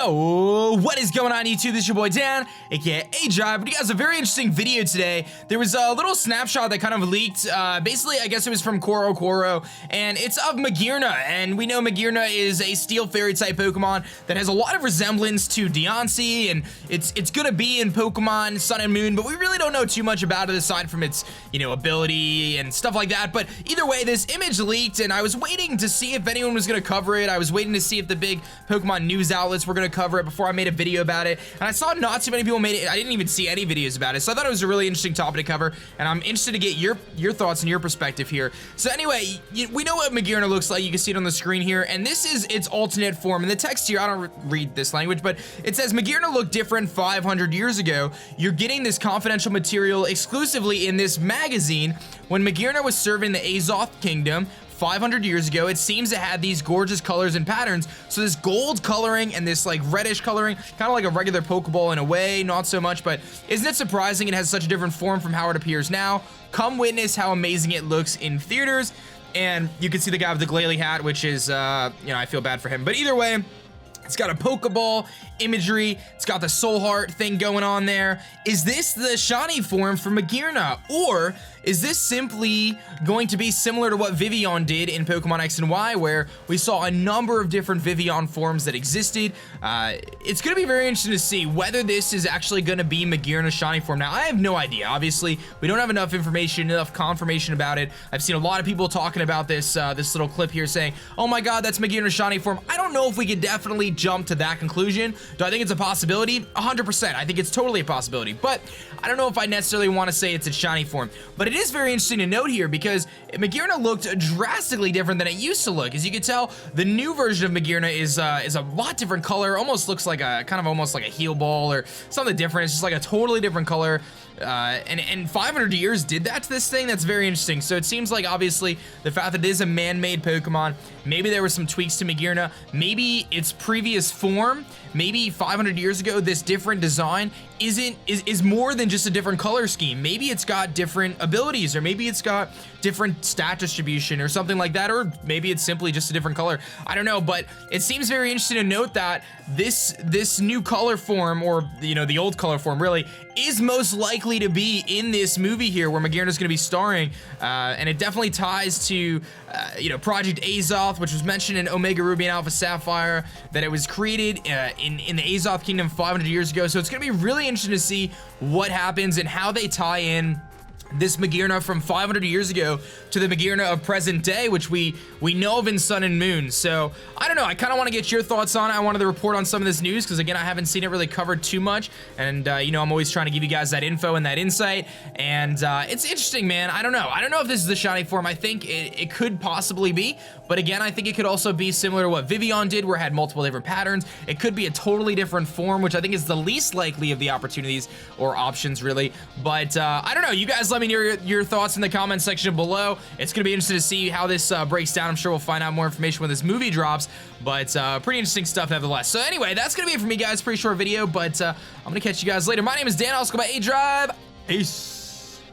Yo, what is going on YouTube? This is your boy Dan, aka A-Drive. But you guys, a very interesting video today. There was a little snapshot that kind of leaked. Basically, I guess it was from Koro, and it's of Magearna. And we know Magearna is a Steel Fairy type Pokemon that has a lot of resemblance to Deontay, and it's gonna be in Pokemon Sun and Moon, but we really don't know too much about it aside from its, ability and stuff like that. But either way, this image leaked, and I was waiting to see if anyone was gonna cover it. I was waiting to see if the big Pokemon news outlets were gonna cover it before I made a video about it, and I saw not too many people made it. I didn't even see any videos about it, so I thought it was a really interesting topic to cover, and I'm interested to get your thoughts and your perspective here. So anyway, we know what Magearna looks like. You can see it on the screen here, and this is its alternate form. And the text here, I don't read this language, but it says Magearna looked different 500 years ago. You're getting this confidential material exclusively in this magazine. When Magearna was serving the Azoth Kingdom 500 years ago, it seems it had these gorgeous colors and patterns. So this gold coloring and this like reddish coloring, kind of like a regular Pokeball in a way, not so much, but isn't it surprising it has such a different form from how it appears now? Come witness how amazing it looks in theaters. And you can see the guy with the Glalie hat, which is, I feel bad for him. But either way, it's got a Pokeball imagery. It's got the Soul Heart thing going on there. Is this the shiny form for Magearna? Or is this simply going to be similar to what Vivillon did in Pokemon X and Y, where we saw a number of different Vivillon forms that existed? It's going to be very interesting to see whether this is actually going to be Magearna's shiny form. Now, I have no idea. Obviously, we don't have enough information, enough confirmation about it. I've seen a lot of people talking about this this little clip here saying, oh my god, that's Magearna's shiny form. I don't know if we could definitely jump to that conclusion. Do I think it's a possibility? 100%. I think it's totally a possibility, but I don't know if I necessarily want to say it's a shiny form. But it is very interesting to note here because Magearna looked drastically different than it used to look. As you can tell, the new version of Magearna is a lot different color. Almost looks like a kind of almost like a heel ball or something different. It's just like a totally different color. And 500 years did that to this thing. That's very interesting. So it seems like obviously the fact that it is a man-made Pokemon, maybe there were some tweaks to Magearna, maybe its previous form, maybe 500 years ago this different design is more than just a different color scheme. Maybe it's got different abilities, or maybe it's got different stat distribution or something like that, or maybe it's simply just a different color. I don't know, but it seems very interesting to note that this new color form, or the old color form really, is most likely to be in this movie here where Magearna's going to be starring, and it definitely ties to Project Azoth, which was mentioned in Omega Ruby and Alpha Sapphire, that it was created in the Azoth Kingdom 500 years ago. So it's going to be really interesting to see what happens and how they tie in this Magearna from 500 years ago to the Magearna of present day, which we know of in Sun and Moon. So I don't know, I kind of want to get your thoughts on it. I wanted to report on some of this news because again, I haven't seen it really covered too much, and I'm always trying to give you guys that info and that insight, and it's interesting, man. I don't know if this is the shiny form. I think it could possibly be, but again, I think it could also be similar to what Vivillon did, where it had multiple different patterns. It could be a totally different form, which I think is the least likely of the opportunities or options really. But I don't know, you guys let me know your thoughts in the comment section below. It's gonna be interesting to see how this breaks down. I'm sure we'll find out more information when this movie drops, but pretty interesting stuff nevertheless. So anyway, that's gonna be it for me, guys. Pretty short video, but I'm gonna catch you guys later. My name is Dan, also go by A-Drive. Peace.